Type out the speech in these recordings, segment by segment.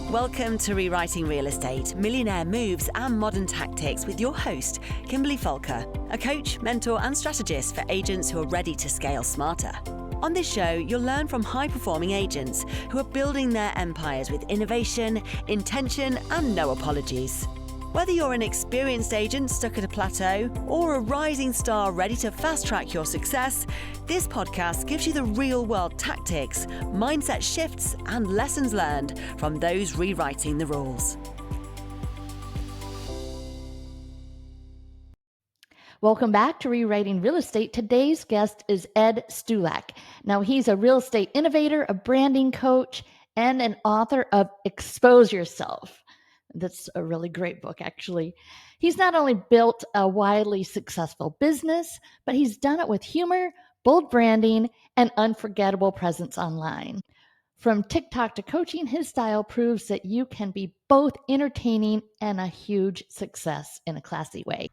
Welcome to Rewriting Real Estate, Millionaire Moves and Modern Tactics with your host, Kimberly Falker, a coach, mentor and strategist for agents who are ready to scale smarter. On this show, you'll learn from high-performing agents who are building their empires with innovation, intention and no apologies. Whether you're an experienced agent stuck at a plateau or a rising star ready to fast-track your success, this podcast gives you the real-world tactics, mindset shifts, and lessons learned from those rewriting the rules. Welcome back to Rewriting Real Estate. Today's guest is Ed Stulak. Now, he's a real estate innovator, a branding coach, and an author of Expose Yourself. That's a really great book, actually. He's not only built a widely successful business, but he's done it with humor, bold branding, and unforgettable presence online. From TikTok to coaching, his style proves that you can be both entertaining and a huge success in a classy way.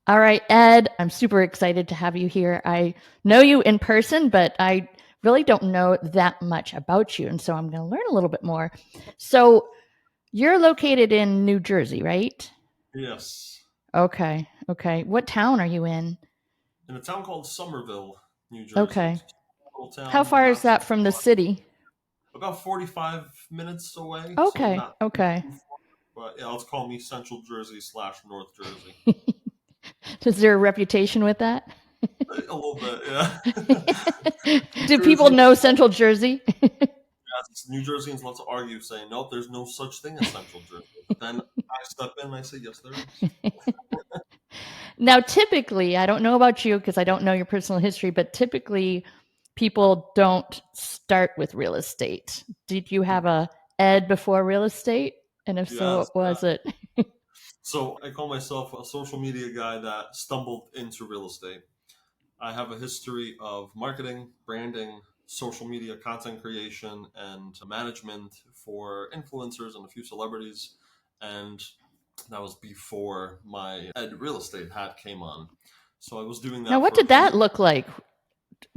All right, Ed, I'm super excited to have you here. I know you in person, but I really don't know that much about you, and so I'm going to learn a little bit more. So you're located in New Jersey, right? Yes. Okay. What town are you in? In a town called Somerville, New Jersey. Okay. Town, how far is that from the city? About 45 minutes away. Okay. So okay. But yeah, let's call me Central Jersey / North Jersey. Is there a reputation with that? A little bit, yeah. Do people know Central Jersey? Yes, New Jerseyans love to argue, saying, nope, there's no such thing as Central Jersey. But then I step in and I say, yes, there is. Now, typically, I don't know about you because I don't know your personal history, but typically people don't start with real estate. Did you have a Ed before real estate? And if so, what was it? So I call myself a social media guy that stumbled into real estate. I have a history of marketing, branding, social media content creation, and management for influencers and a few celebrities. And that was before my Ed real estate hat came on. So I was doing that. Now, what did that look like?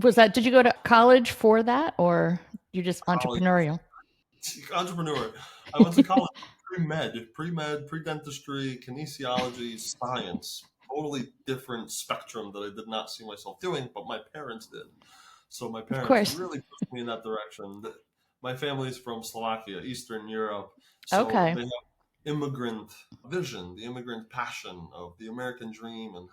Did you go to college for that, or you're just entrepreneurial? Entrepreneur. I went to college pre-med, pre-dentistry, kinesiology, science. Totally different spectrum that I did not see myself doing, but my parents did. So my parents really pushed me in that direction. My family is from Slovakia, Eastern Europe. So they have immigrant vision, the immigrant passion of the American dream, and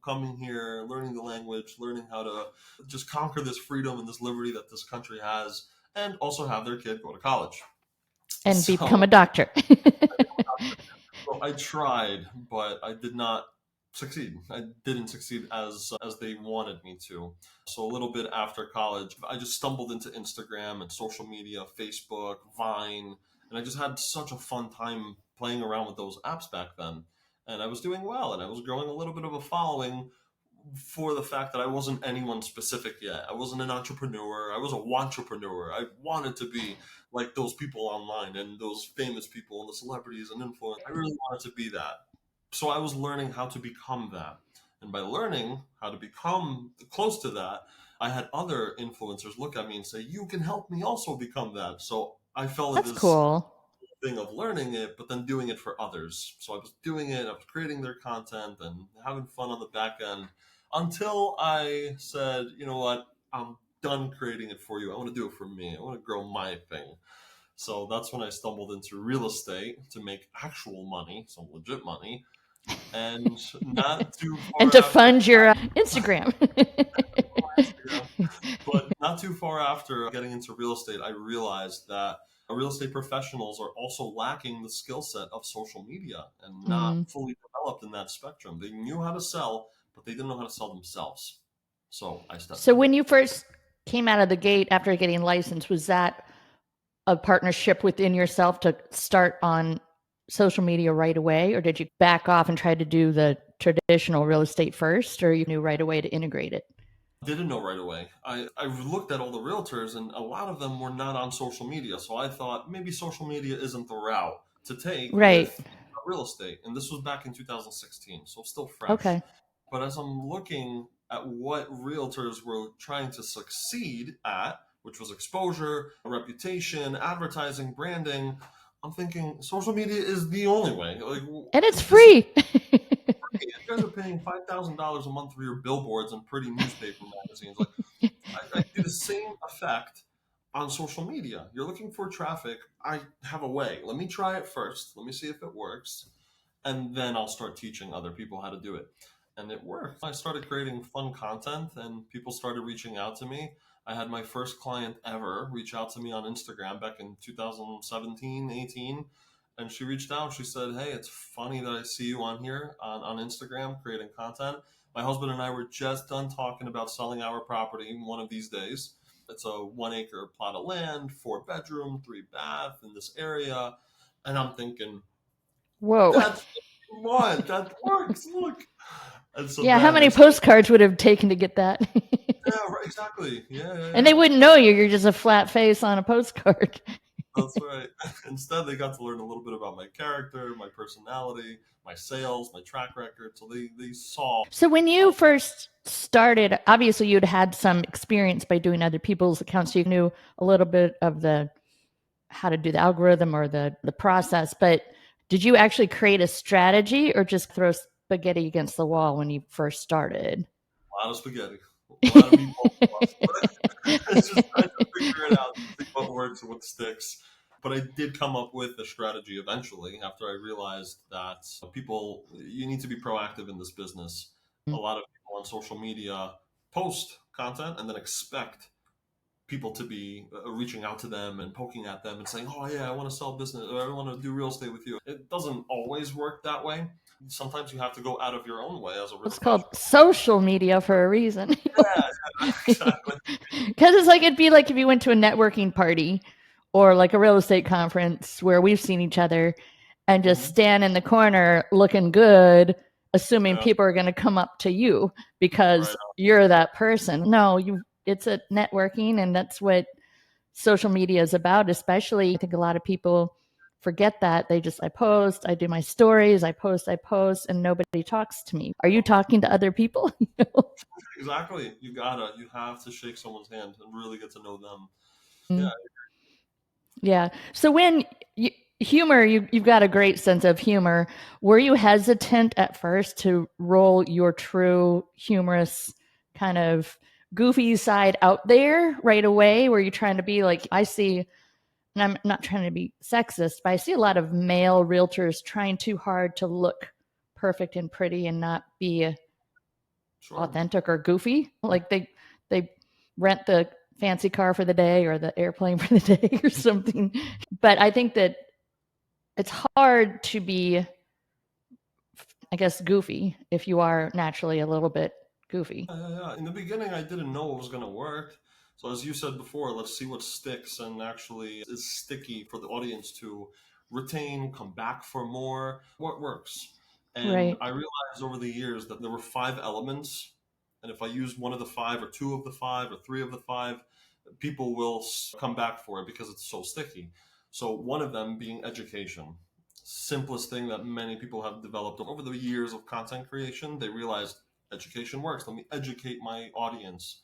coming here, learning the language, learning how to just conquer this freedom and this liberty that this country has, and also have their kid go to college. And become a doctor. So I tried, but I did not succeed. I didn't succeed as they wanted me to. So a little bit after college, I just stumbled into Instagram and social media, Facebook, Vine, and I just had such a fun time playing around with those apps back then. And I was doing well, and I was growing a little bit of a following for the fact that I wasn't anyone specific yet. I wasn't an entrepreneur. I was a wantrepreneur. I wanted to be like those people online and those famous people and the celebrities and influencers. I really wanted to be that. So I was learning how to become that. And by learning how to become close to that, I had other influencers look at me and say, you can help me also become that. So I fell into this thing of learning it, but then doing it for others. So I was doing it, I was creating their content and having fun on the back end until I said, you know what, I'm done creating it for you. I want to do it for me. I want to grow my thing. So that's when I stumbled into real estate to make actual money, some legit money. And not too far and to fund your Instagram. But not too far after getting into real estate, I realized that real estate professionals are also lacking the skill set of social media and not fully developed in that spectrum. They knew how to sell, but they didn't know how to sell themselves. So I stepped in. When you first came out of the gate after getting licensed, was that a partnership within yourself to start on social media right away, or did you back off and try to do the traditional real estate first, or you knew right away to integrate it? Didn't know right away. I looked at all the realtors and a lot of them were not on social media. So I thought maybe social media isn't the route to take with real estate. And this was back in 2016, so still fresh. Okay. But as I'm looking at what realtors were trying to succeed at, which was exposure, reputation, advertising, branding. I'm thinking social media is the only way. Like, And it's this is free. you guys are paying $5,000 a month for your billboards and pretty newspaper magazines. Like, I do the same effect on social media. You're looking for traffic. I have a way. Let me try it first. Let me see if it works. And then I'll start teaching other people how to do it. And it worked. I started creating fun content and people started reaching out to me. I had my first client ever reach out to me on Instagram back in 2017, 18. And she reached out. She said, "Hey, it's funny that I see you on here on Instagram creating content. My husband and I were just done talking about selling our property one of these days. It's a 1 acre plot of land, 4 bedroom, 3 bath in this area." And I'm thinking, Whoa. that's what that works. Look. And so Yeah, how then many postcards would have taken to get that? yeah, right, exactly. Yeah. And they wouldn't know you. You're just a flat face on a postcard. That's right. Instead, they got to learn a little bit about my character, my personality, my sales, my track record. So they saw. So when you first started, obviously you'd had some experience by doing other people's accounts. So you knew a little bit of the how to do the algorithm or the process. But did you actually create a strategy or just throw spaghetti against the wall when you first started? A lot of spaghetti, a lot of meatballs. It's just trying to figure it out, see what works and what sticks. But I did come up with a strategy eventually after I realized that people, you need to be proactive in this business. A lot of people on social media post content and then expect people to be reaching out to them and poking at them and saying, "Oh yeah, I want to sell business or I want to do real estate with you." It doesn't always work that way. Sometimes you have to go out of your own way as a real It's estate called agent. social media for a reason. Yeah, exactly. Because it's like it'd be like if you went to a networking party or like a real estate conference where we've seen each other and just Mhm. stand in the corner looking good, assuming Yeah, people are going to come up to you because right. you're that person. No, you. It's a networking, and that's what social media is about. Especially, I think a lot of people forget that they just I post, I do my stories, I post, and nobody talks to me. Are you talking to other people? Exactly. You have to shake someone's hand and really get to know them. Yeah, Yeah. So when you, humor, you've got a great sense of humor. Were you hesitant at first to roll your true humorous kind of goofy side out there right away? Were you trying to be like, I see, and I'm not trying to be sexist, but I see a lot of male realtors trying too hard to look perfect and pretty and not be sure. authentic or goofy. Like they rent the fancy car for the day or the airplane for the day or something. But I think that it's hard to be, I guess, goofy if you are naturally a little bit goofy. Yeah. In the beginning, I didn't know it was going to work. So, as you said before, let's see what sticks and actually is sticky for the audience to retain, come back for more. What works? And Right. I realized over the years that there were 5 elements. And if I used one of the five, or two of the five, or three of the five, people will come back for it because it's so sticky. So, one of them being education. Simplest thing that many people have developed over the years of content creation. They realized education works. Let me educate my audience.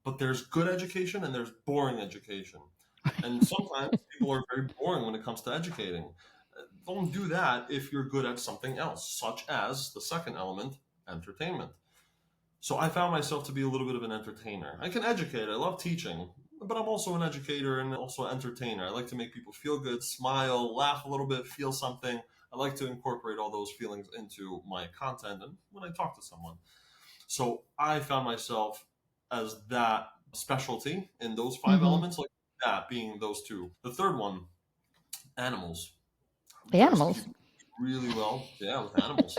But there's good education and there's boring education. And sometimes people are very boring when it comes to educating. Don't do that if you're good at something else, such as the second element, entertainment. So I found myself to be a little bit of an entertainer. I can educate, I love teaching, but I'm also an educator and also an entertainer. I like to make people feel good, smile, laugh a little bit, feel something. I like to incorporate all those feelings into my content and when I talk to someone. So I found myself as that specialty in those 5 elements, like that being those two. The third one, animals. There's Animals. people really well, yeah, with animals.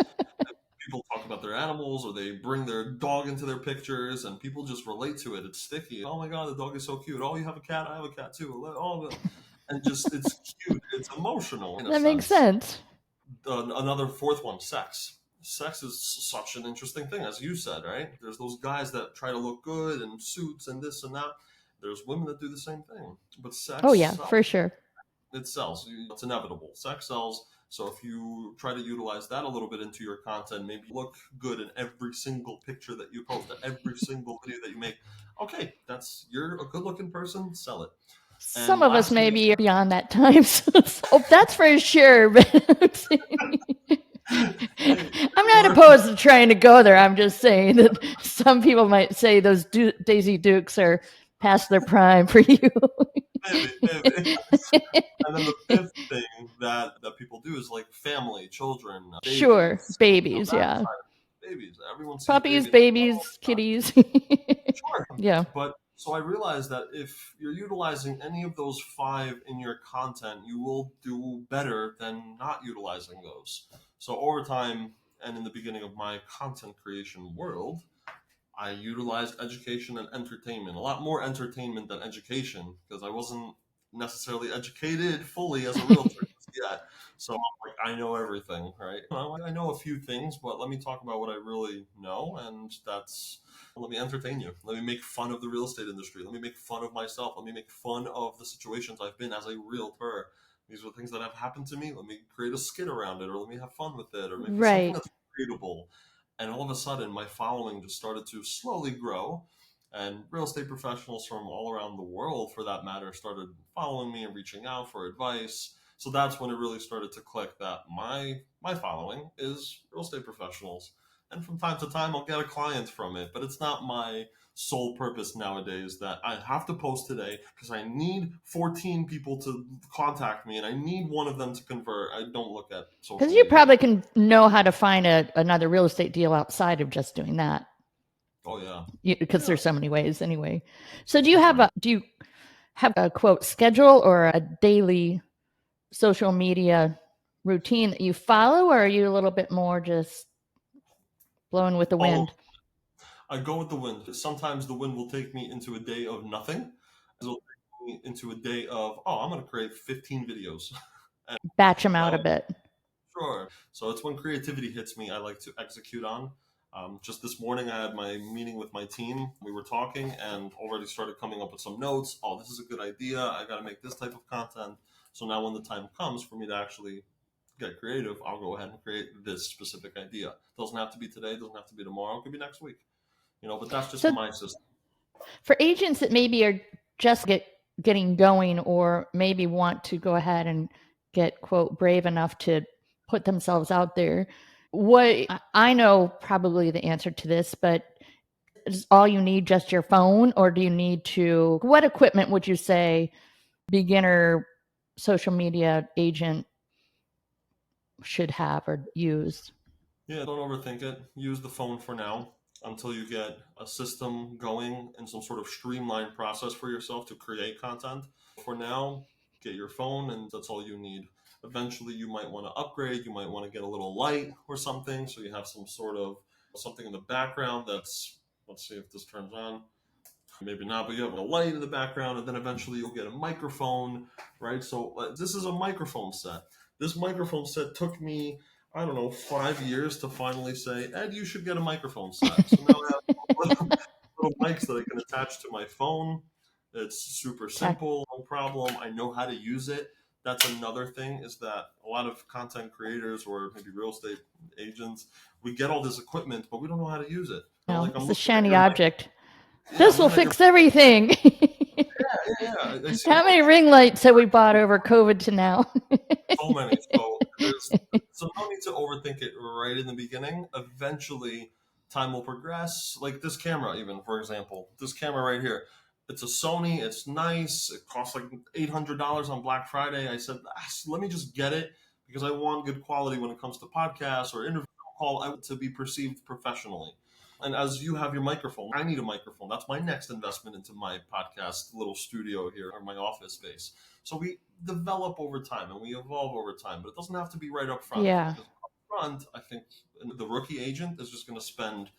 People talk about their animals or they bring their dog into their pictures and people just relate to it. It's sticky. Oh my God, the dog is so cute. Oh, you have a cat? I have a cat too. And just it's cute. It's emotional in a That makes sense. sense. Another fourth one, sex. Sex is such an interesting thing, as you said, right? There's those guys that try to look good and suits and this and that. There's women that do the same thing. But Oh sex yeah, sells. for sure. It sells. It's inevitable. Sex sells. So if you try to utilize that a little bit into your content, maybe look good in every single picture that you post, every single video that you make. Okay, you're a good looking person, sell it. Some And of us may lastly, be beyond that time. That's for sure. But I'm not opposed to trying to go there. I'm just saying that some people might say those Daisy Dukes are past their prime for you. maybe. And then the fifth thing that people do is like family, children, Sure, babies. babies, That yeah. side of babies. Everyone sees Puppies, babies. Oh, babies, kitties. sure. Yeah. But so I realized that if you're utilizing any of those five in your content, you will do better than not utilizing those. So over time, and in the beginning of my content creation world, I utilized education and entertainment, a lot more entertainment than education, because I wasn't necessarily educated fully as a realtor yet. So I'm like, I know everything, right? I know a few things, but let me talk about what I really know, and that's let me entertain you. Let me make fun of the real estate industry. Let me make fun of myself. Let me make fun of the situations I've been as a realtor. These are things that have happened to me. Let me create a skit around it, or let me have fun with it, or make this something Right. that's readable. And all of a sudden, my following just started to slowly grow. And real estate professionals from all around the world, for that matter, started following me and reaching out for advice. So that's when it really started to click that my following is real estate professionals. And from time to time, I'll get a client from it, but it's not my sole purpose nowadays that I have to post today because I need 14 people to contact me and I need one of them to convert. I don't look at social Because media. you probably can know how to find another real estate deal outside of just doing that. Oh yeah. Because there's so many ways anyway. So do you have a quote schedule or a daily social media routine that you follow, or are you a little bit more just blowing with the wind? I go with the wind. Sometimes the wind will take me into a day of nothing. It'll take me into a day of, I'm going to create 15 videos. And batch them out a bit. Sure. So it's when creativity hits me, I like to execute on. Just this morning, I had my meeting with my team. We were talking and already started coming up with some notes. Oh, this is a good idea. I got to make this type of content. So now when the time comes for me to actually get creative, I'll go ahead and create this specific idea. It doesn't have to be today. It doesn't have to be tomorrow. It could be next week. But that's just my system. For agents that maybe are just getting going or maybe want to go ahead and get, quote, brave enough to put themselves out there, what I know probably the answer to this, but is all you need just your phone, or do you need what equipment would you say beginner social media agent should have or use? Yeah, don't overthink it. Use the phone for now until you get a system going and some sort of streamlined process for yourself to create content. For now, get your phone and that's all you need. Eventually, you might want to upgrade. You might want to get a little light or something so you have some sort of something in the background that's, let's see if this turns on. Maybe not, but you have a light in the background, and then eventually you'll get a microphone, right? So this is a microphone set. This microphone set took me, I don't know, 5 years to finally say, Ed, you should get a microphone set. So now I have little mics that I can attach to my phone. It's super simple, no problem. I know how to use it. That's another thing, is that a lot of content creators or maybe real estate agents, we get all this equipment, but we don't know how to use it. No, it's a shiny object. This will fix your... everything. Yeah. How many ring lights have we bought over COVID to now? So many. So no need to overthink it right in the beginning. Eventually, time will progress. Like this camera, even, for example. This camera right here. It's a Sony. It's nice. It costs like $800 on Black Friday. I said, let me just get it because I want good quality when it comes to podcasts or interview call. I want to be perceived professionally. And as you have your microphone, I need a microphone. That's my next investment into my podcast little studio here, or my office space. So we develop over time and we evolve over time, but it doesn't have to be right up front. Yeah. Because up front, I think the rookie agent is just going to spend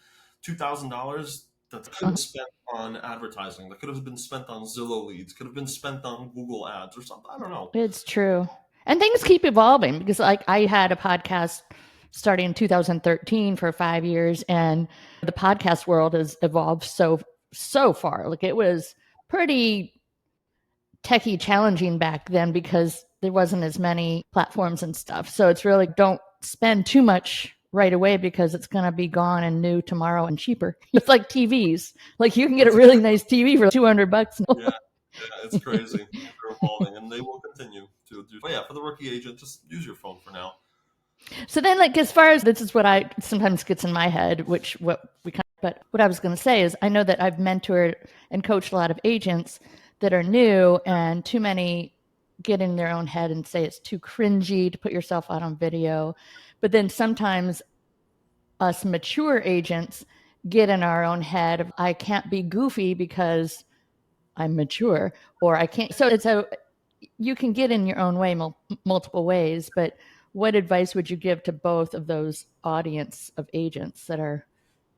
$2,000 that could have spent on advertising, that could have been spent on Zillow leads, could have been spent on Google ads or something. I don't know. It's true. And things keep evolving because I had a podcast starting in 2013 for 5 years, and the podcast world has evolved so far. Like, it was pretty techie challenging back then because there wasn't as many platforms and stuff. So it's really, don't spend too much right away because it's going to be gone and new tomorrow and cheaper. It's like TVs. Like you can get a really nice TV for $200. Yeah, it's crazy. They're evolving, and they will continue to do. But yeah, for the rookie agent, just use your phone for now. So then, like, as far as this is what I sometimes gets in my head, but what I was going to say is I know that I've mentored and coached a lot of agents that are new, and too many get in their own head and say it's too cringy to put yourself out on video. But then sometimes us mature agents get in our own head of, I can't be goofy because I'm mature, or I can't. So you can get in your own way multiple ways, but what advice would you give to both of those audience of agents that are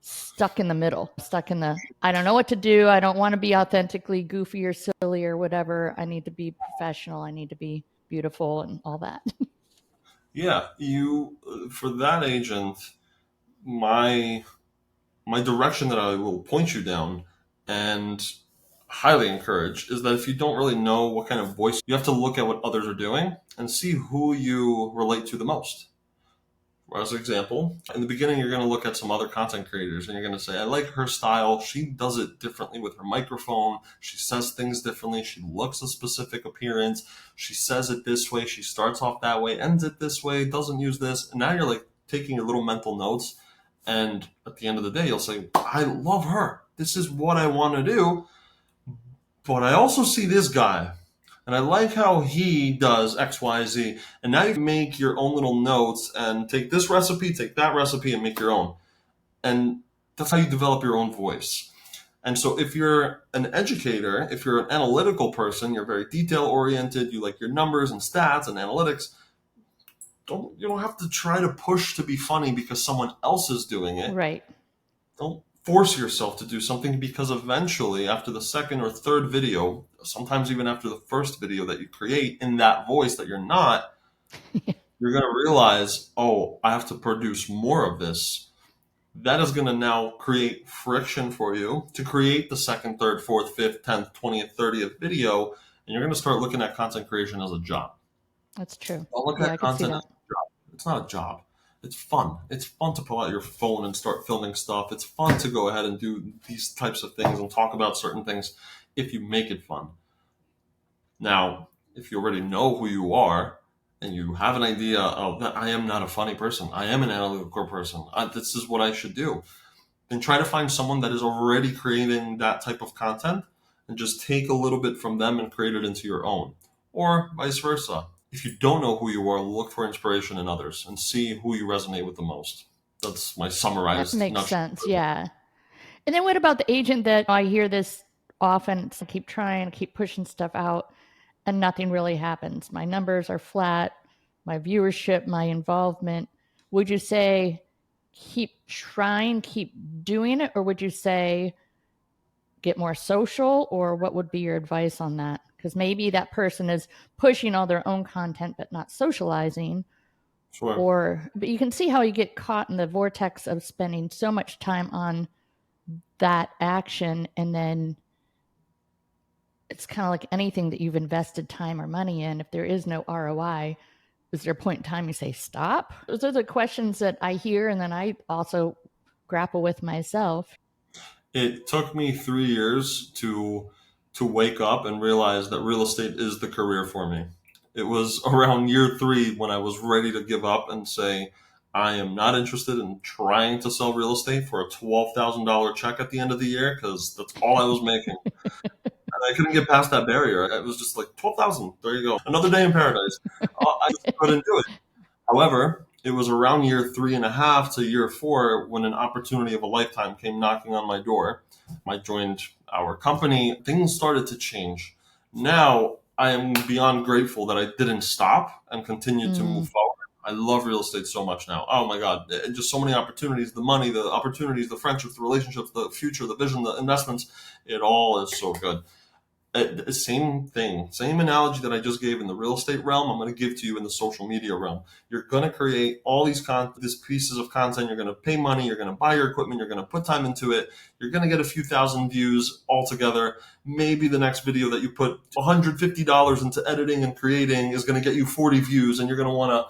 stuck in the middle, I don't know what to do. I don't want to be authentically goofy or silly or whatever. I need to be professional. I need to be beautiful and all that. Yeah, for that agent, my direction that I will point you down and highly encourage is that if you don't really know what kind of voice, you have to look at what others are doing and see who you relate to the most. As an example, in the beginning, you're going to look at some other content creators and you're going to say, I like her style. She does it differently with her microphone. She says things differently. She looks a specific appearance. She says it this way. She starts off that way, ends it this way, doesn't use this. And now you're like taking your little mental notes. And at the end of the day, you'll say, I love her. This is what I want to do. But I also see this guy. And I like how he does X, Y, Z. And now you can make your own little notes and take this recipe, take that recipe, and make your own. And that's how you develop your own voice. And so if you're an educator, if you're an analytical person, you're very detail-oriented, you like your numbers and stats and analytics, you don't have to try to push to be funny because someone else is doing it. Right. Don't force yourself to do something, because eventually after the second or third video, sometimes even after the first video that you create in that voice that you're not, you're going to realize, oh, I have to produce more of this. That is going to now create friction for you to create the second, third, fourth, fifth, 10th, 20th, 30th video. And you're going to start looking at content creation as a job. That's true. Don't look at content as a job. It's not a job. It's fun. It's fun to pull out your phone and start filming stuff. It's fun to go ahead and do these types of things and talk about certain things if you make it fun. Now, if you already know who you are and you have an idea of that, I am not a funny person, I am an analytical person, this is what I should do, then try to find someone that is already creating that type of content and just take a little bit from them and create it into your own, or vice versa. If you don't know who you are, look for inspiration in others and see who you resonate with the most. That's my summarized. That makes sense. Yeah. And then what about the agent that I hear this often? It's, I keep trying, keep pushing stuff out and nothing really happens. My numbers are flat, my viewership, my involvement. Would you say keep trying, keep doing it? Or would you say get more social? Or what would be your advice on that? Because maybe that person is pushing all their own content but not socializing. Sure. But you can see how you get caught in the vortex of spending so much time on that action, and then it's kind of like anything that you've invested time or money in. If there is no ROI, is there a point in time you say stop? Those are the questions that I hear, and then I also grapple with myself. It took me 3 years to wake up and realize that real estate is the career for me. It was around year 3 when I was ready to give up and say, I am not interested in trying to sell real estate for a $12,000 check at the end of the year, because that's all I was making. And I couldn't get past that barrier. It was just like 12,000. There you go. Another day in paradise. I just couldn't do it. However, it was around year 3.5 to year 4 when an opportunity of a lifetime came knocking on my door. I joined our company. Things started to change. Now I am beyond grateful that I didn't stop and continued to move forward. I love real estate so much now. Oh my God. Just so many opportunities, the money, the opportunities, the friendships, the relationships, the future, the vision, the investments. It all is so good. Same thing, same analogy that I just gave in the real estate realm, I'm going to give to you in the social media realm. You're going to create all these pieces of content. You're going to pay money. You're going to buy your equipment. You're going to put time into it. You're going to get a few thousand views altogether. Maybe the next video that you put $150 into editing and creating is going to get you 40 views, and you're going to want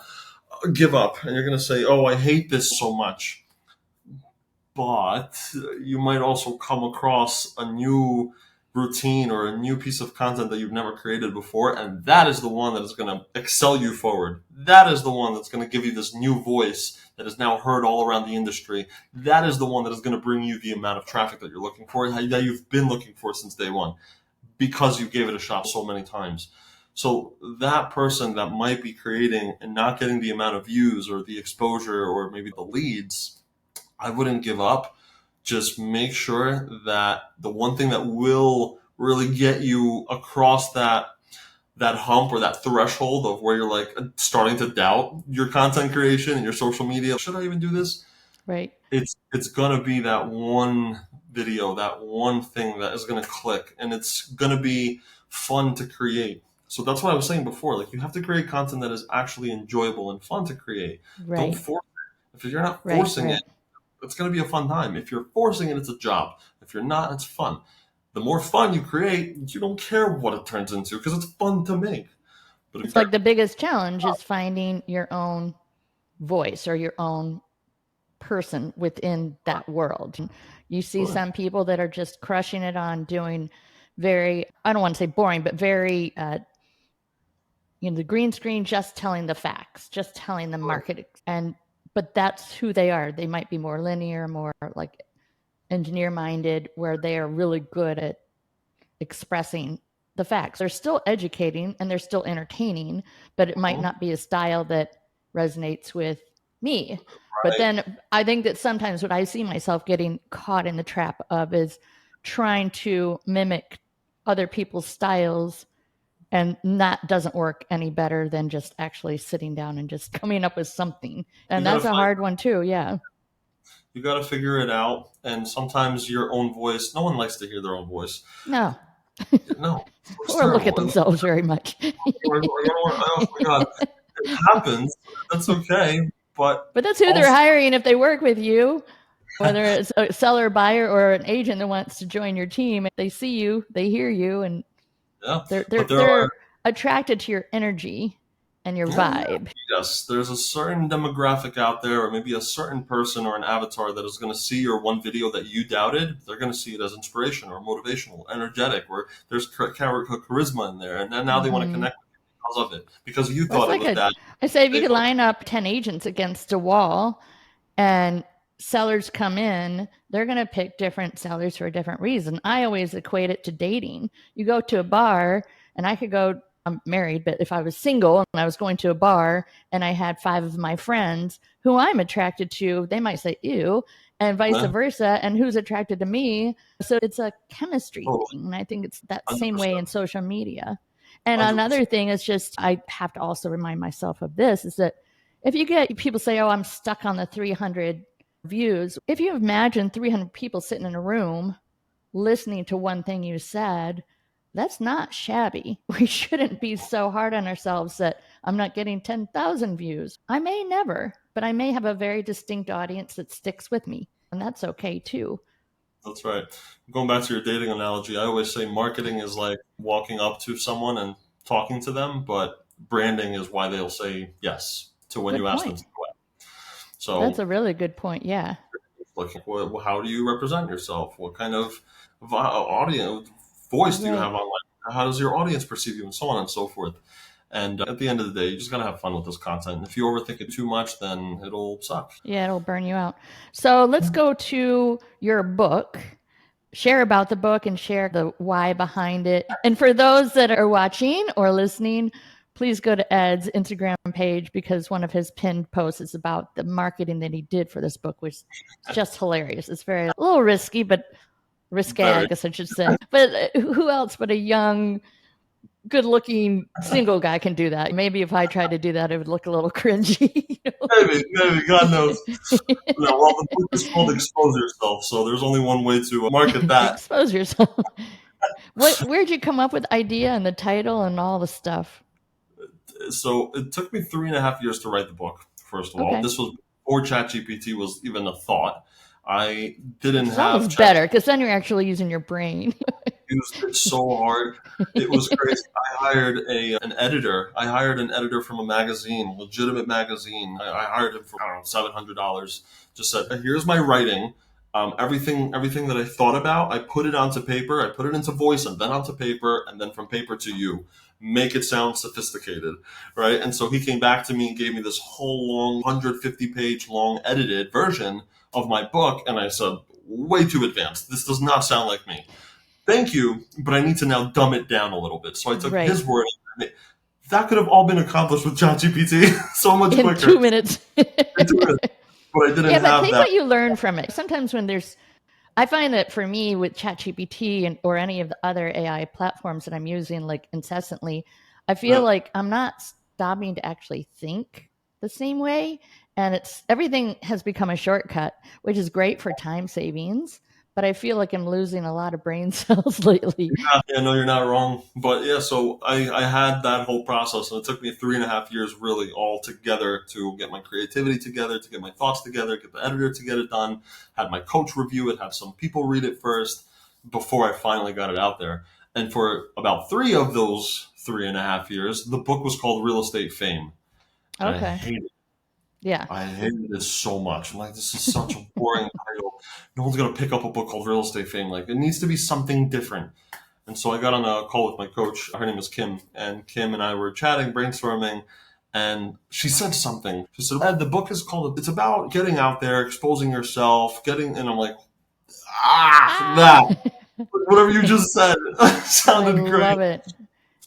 to give up, and you're going to say, oh, I hate this so much. But you might also come across a new routine or a new piece of content that you've never created before, and that is the one that is going to excel you forward. That is the one that's going to give you this new voice that is now heard all around the industry. That is the one that is going to bring you the amount of traffic that you're looking for, that you've been looking for since day one, because you gave it a shot so many times. So that person that might be creating and not getting the amount of views or the exposure or maybe the leads, I wouldn't give up. Just make sure that the one thing that will really get you across that hump or that threshold of where you're like starting to doubt your content creation and your social media. Should I even do this? Right. It's gonna be that one video, that one thing that is gonna click, and it's gonna be fun to create. So that's what I was saying before. Like, you have to create content that is actually enjoyable and fun to create. Right. Don't force it. If you're not forcing it, it's going to be a fun time. If you're forcing it, it's a job. If you're not, it's fun. The more fun you create, you don't care what it turns into because it's fun to make. But it's like the biggest challenge is finding your own voice or your own person within that world. You see some people that are just crushing it on doing very, I don't want to say boring, but very, the green screen, just telling the facts, just telling the market. But that's who they are. They might be more linear, more like engineer minded, where they are really good at expressing the facts. They're still educating and they're still entertaining, but it might not be a style that resonates with me. Right. But then I think that sometimes what I see myself getting caught in the trap of is trying to mimic other people's styles, and that doesn't work any better than just actually sitting down and just coming up with something. And that's a hard one too. Yeah. You got to figure it out. And sometimes your own voice, no one likes to hear their own voice. No. No. Or look at themselves very much. Oh my God. It happens. That's okay. But that's who they're hiring if they work with you. Whether it's a seller, buyer, or an agent that wants to join your team, they see you, they hear you, and they're attracted to your energy and your vibe. Yes, there's a certain demographic out there, or maybe a certain person or an avatar that is going to see your one video that you doubted. They're going to see it as inspiration or motivational, energetic, where there's charisma in there, and then now they want to connect with you because of it, because you thought it was that. I say if you could line up 10 agents against a wall and sellers come in, they're going to pick different sellers for a different reason. I always equate it to dating. You go to a bar, and I'm married, but if I was single and I was going to a bar and I had 5 of my friends who I'm attracted to, they might say, ew, and vice versa. And who's attracted to me? So it's a chemistry thing. And I think it's that 100%. Same way in social media. And 100%. Another thing is just, I have to also remind myself of this, is that if you get people say, oh, I'm stuck on the 300 views. If you imagine 300 people sitting in a room listening to one thing you said, that's not shabby. We shouldn't be so hard on ourselves that I'm not getting 10,000 views. I may never, but I may have a very distinct audience that sticks with me, and that's okay too. That's right. Going back to your dating analogy, I always say marketing is like walking up to someone and talking to them, but branding is why they'll say yes to when you ask them to go out. So that's a really good point. Yeah. How do you represent yourself? What kind of audience voice do you have online? How does your audience perceive you, and so on and so forth? And at the end of the day, you just got to have fun with this content. If you overthink it too much, then it'll suck. Yeah, it'll burn you out. So let's go to your book. Share about the book and share the why behind it. And for those that are watching or listening, please go to Ed's Instagram page, because one of his pinned posts is about the marketing that he did for this book, which is just hilarious. It's a little risky, but risque, I guess I should say. But who else but a young, good-looking single guy can do that? Maybe if I tried to do that, it would look a little cringy. Maybe, God knows. No, well, the book is called Expose Yourself, so there's only one way to market that. Expose yourself. Where'd you come up with the idea and the title and all the stuff? So it took me 3.5 years to write the book. First of all, Okay. this was before ChatGPT was even a thought. I didn't Which is have almost Chat. better because then you're actually using your brain. Used it so hard. It was crazy. I hired an editor. I hired an editor from a magazine, legitimate magazine. I hired him for, I don't know, $700. Just said, here's my writing. Everything that I thought about, I put it onto paper. I put it into voice and then onto paper and then from paper to you. Make it sound sophisticated, right? And so he came back to me and gave me this whole long 150-page long edited version of my book. And I said, way too advanced. This does not sound like me. Thank you, but I need to now dumb it down a little bit. So I took Right. his word. That could have all been accomplished with ChatGPT so much In quicker. 2 minutes. But I didn't Yeah, but have take that. what you learn from it. Sometimes when I find that for me with ChatGPT or any of the other AI platforms that I'm using like incessantly, I feel like I'm not stopping to actually think the same way. And everything has become a shortcut, which is great for time savings. But I feel like I'm losing a lot of brain cells lately. Yeah, no, you're not wrong. But yeah, so I had that whole process, and it took me 3.5 years really all together to get my creativity together, to get my thoughts together, get the editor to get it done, had my coach review it, had some people read it first before I finally got it out there. And for about 3 of those 3.5 years, the book was called Real Estate Fame. And Okay. Yeah. I hated this so much. I'm like, this is such a boring title. No one's gonna pick up a book called Real Estate Fame. Like, it needs to be something different. And so I got on a call with my coach. Her name is Kim, and Kim and I were chatting, brainstorming, and she said something. She said, "Ed, the book is called. It's about getting out there, exposing yourself, getting." And I'm like, that Ah! whatever you just said I sounded great. love it.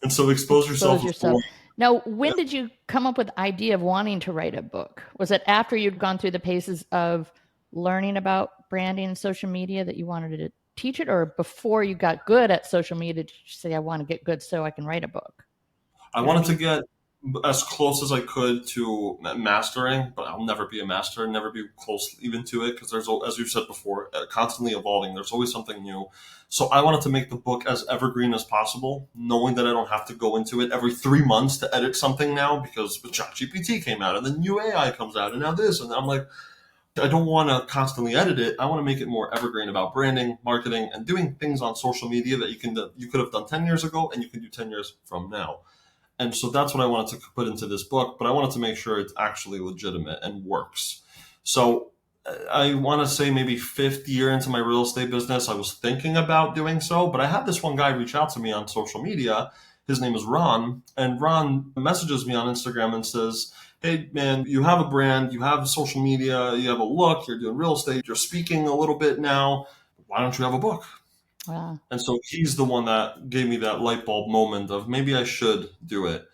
And so expose yourself Expose was yourself. born. Now, when did you come up with the idea of wanting to write a book? Was it after you'd gone through the paces of learning about branding and social media that you wanted to teach it, or before you got good at social media, did you say, I want to get good so I can write a book? I You know what I wanted to mean? get as close as I could to mastering, but I'll never be a master, never be close even to it because there's, as you've said before, constantly evolving. There's always something new. So I wanted to make the book as evergreen as possible, knowing that I don't have to go into it every 3 months to edit something now because ChatGPT came out and then new AI comes out and now this. And I'm like, I don't want to constantly edit it. I want to make it more evergreen about branding, marketing, and doing things on social media that you could have done 10 years ago and you can do 10 years from now. And so that's what I wanted to put into this book, but I wanted to make sure it's actually legitimate and works. So I want to say maybe fifth year into my real estate business, I was thinking about doing so, but I had this one guy reach out to me on social media. His name is Ron, and Ron messages me on Instagram and says, "Hey man, you have a brand, you have social media, you have a look, you're doing real estate, you're speaking a little bit now. Why don't you have a book?" Wow. And so he's the one that gave me that light bulb moment of maybe I should do it.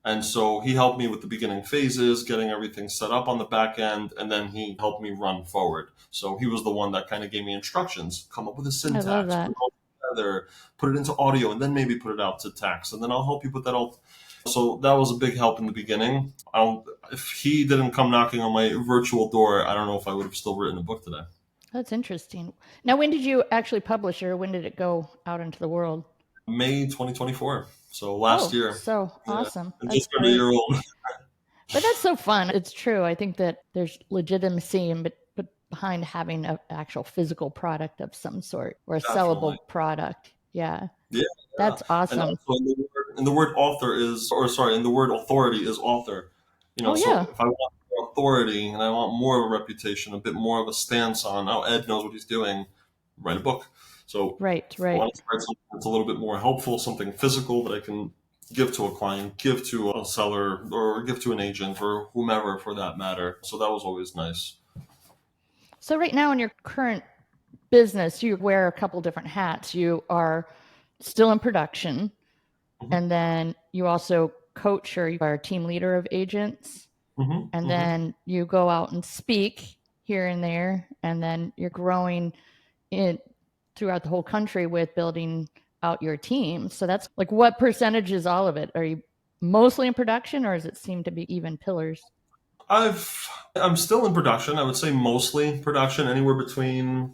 And so he helped me with the beginning phases, getting everything set up on the back end, and then he helped me run forward. So he was the one that kind of gave me instructions, come up with a I love syntax, put that. it all together, put it into audio, and then maybe put it out to text, and then I'll help you put that all. So that was a big help in the beginning. If he didn't come knocking on my virtual door, I don't know if I would have still written a book today. That's interesting. Now, when did you actually publish or when did it go out into the world? May 2024. So last Oh, year. so Yeah. awesome. I'm That's just under a great. year old. But that's so fun. It's true. I think that there's legitimacy but behind having an actual physical product of some sort or a Definitely. sellable product. Yeah. Yeah. Yeah. That's And awesome. also in the word author is, or sorry, in the word authority is author. Oh So yeah. if I want more authority and I want more of a reputation, a bit more of a stance on, oh, Ed knows what he's doing, write a book. So Right, I right. want to write something that's a little bit more helpful, something physical that I can give to a client, give to a seller, or give to an agent or whomever for that matter. So that was always nice. So right now in your current business, you wear a couple different hats. You are still in production, hmm and then you also coach or you are a team leader of agents, hmm and hmm then you go out and speak here and there, and then you're growing in throughout the whole country with building out your team. So that's like what percentage is all of it? Are you mostly in production or does it seem to be even pillars? I'm still in production. I would say mostly production, anywhere between,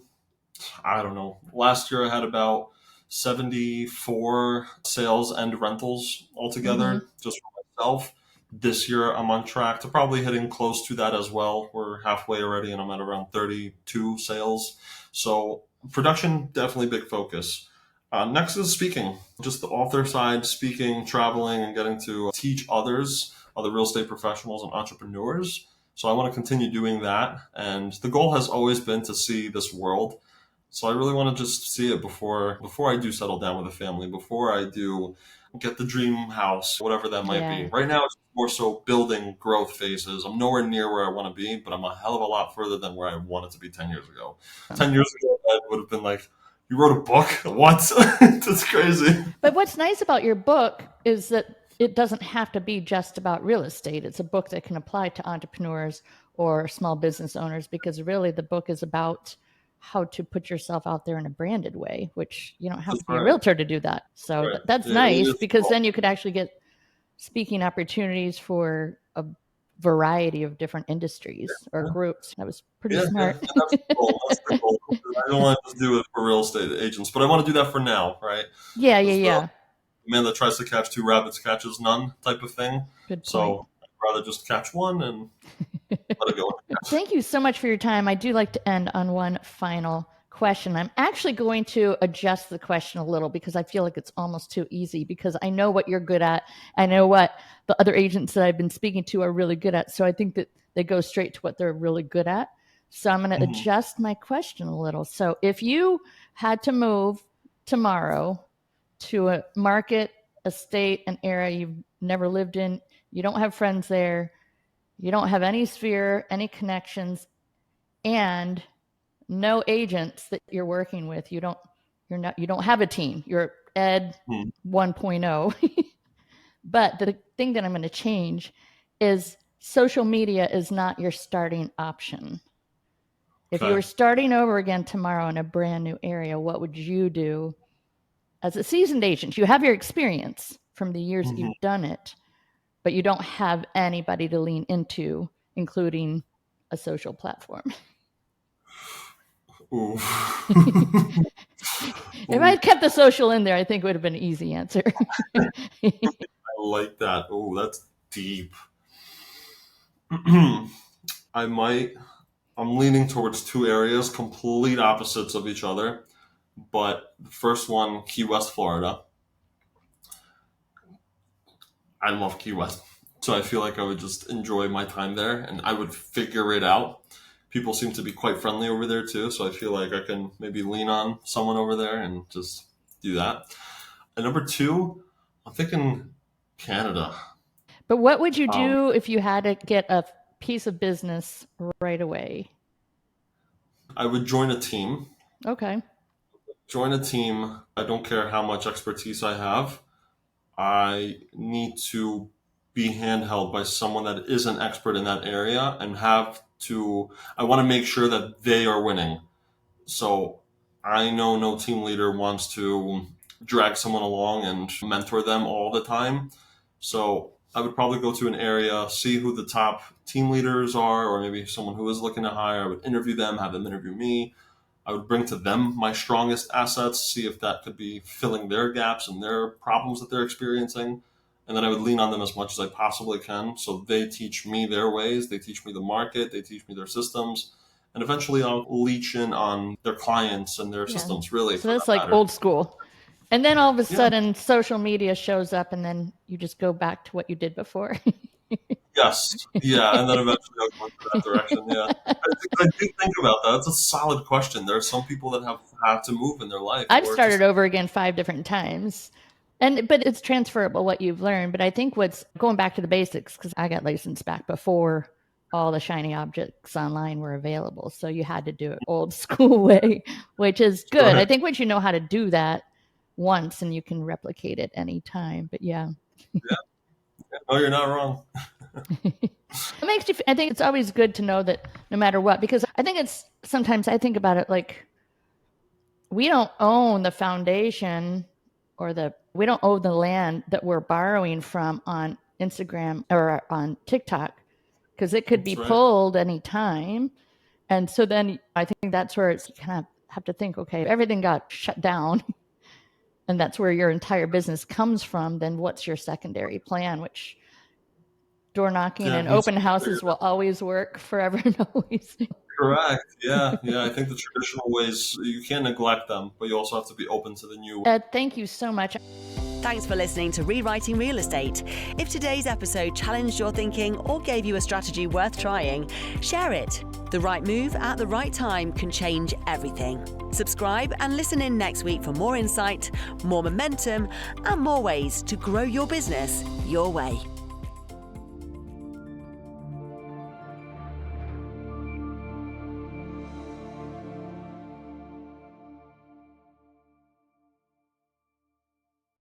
I don't know. Last year I had about 74 sales and rentals altogether, just for myself. This year, I'm on track to probably hitting close to that as well. We're halfway already, and I'm at around 32 sales. So, production, definitely big focus. Next is speaking, just the author side, speaking, traveling, and getting to teach others, other real estate professionals and entrepreneurs. So, I want to continue doing that. And the goal has always been to see this world. So I really want to just see it before I do settle down with a family, before I do get the dream house, whatever that might be. Yeah. Right now, it's more so building growth phases. I'm nowhere near where I want to be, but I'm a hell of a lot further than where I wanted to be 10 years ago. 10 years ago, I would have been like, you wrote a book? What? That's crazy. But what's nice about your book is that it doesn't have to be just about real estate. It's a book that can apply to entrepreneurs or small business owners, because really the book is about how to put yourself out there in a branded way, which you don't have That's to be a right. realtor to do that. So Right. that's Yeah, it really nice, is because cool. then you could actually get speaking opportunities for a variety of different industries or groups. That was pretty Yeah, smart. and that's the goal. That's the goal. I don't want to just do it for real estate agents, but I want to do that for now, right? Yeah, Because the man that tries to catch two rabbits catches none type of thing. Good point. So I'd rather just catch one and let it go. Thank you so much for your time. I do like to end on one final question. I'm actually going to adjust the question a little because I feel like it's almost too easy, because I know what you're good at. I know what the other agents that I've been speaking to are really good at. So I think that they go straight to what they're really good at. So I'm going to adjust my question a little. So if you had to move tomorrow to a market, a state, an area you've never lived in, you don't have friends there, you don't have any sphere, any connections, and no agents that you're working with. You don't have a team. You're Ed 1.0. But the thing that I'm going to change is social media is not your starting option. If you Okay. were starting over again tomorrow in a brand new area, what would you do as a seasoned agent? You have your experience from the years that you've done it, but you don't have anybody to lean into, including a social platform. Ooh. If I kept the social in there, I think it would have been an easy answer. I like that. Oh, that's deep. I'm leaning towards two areas, complete opposites of each other. But the first one, Key West, Florida. I love Key West. So I feel like I would just enjoy my time there and I would figure it out. People seem to be quite friendly over there too. So I feel like I can maybe lean on someone over there and just do that. And number two, I'm thinking Canada. But what would you do if you had to get a piece of business right away? I would join a team. Okay. Join a team. I don't care how much expertise I have. I need to be handheld by someone that is an expert in that area and I want to make sure that they are winning. So I know no team leader wants to drag someone along and mentor them all the time. So I would probably go to an area, see who the top team leaders are, or maybe someone who is looking to hire. I would interview them, have them interview me. I would bring to them my strongest assets, see if that could be filling their gaps and their problems that they're experiencing. And then I would lean on them as much as I possibly can. So they teach me their ways, they teach me the market, they teach me their systems. And eventually I'll leech in on their clients and their systems, really. So that's like old school. And then all of a sudden social media shows up and then you just go back to what you did before. Yes. Yeah. And then eventually I'll go into that direction. Yeah. I do think about that. That's a solid question. There are some people that have had to move in their life. I've started over again 5 different times. But it's transferable what you've learned. But I think what's going back to the basics, because I got licensed back before all the shiny objects online were available. So you had to do it old school way, which is good. I think once you know how to do that once, and you can replicate it anytime. But yeah. No, you're not wrong. It makes you, I think it's always good to know that no matter what, because I think sometimes I think about it like we don't own the foundation we don't own the land that we're borrowing from on Instagram or on TikTok, because it could be pulled anytime. And so then I think that's where it's kind of have to think, okay, everything got shut down. and that's where your entire business comes from, then what's your secondary plan? Which door knocking and open houses will always work forever and always. Correct. Yeah. I think the traditional ways, you can't neglect them, but you also have to be open to the new. Ed, thank you so much. Thanks for listening to Rewriting Real Estate. If today's episode challenged your thinking or gave you a strategy worth trying, share it. The right move at the right time can change everything. Subscribe and listen in next week for more insight, more momentum, and more ways to grow your business your way.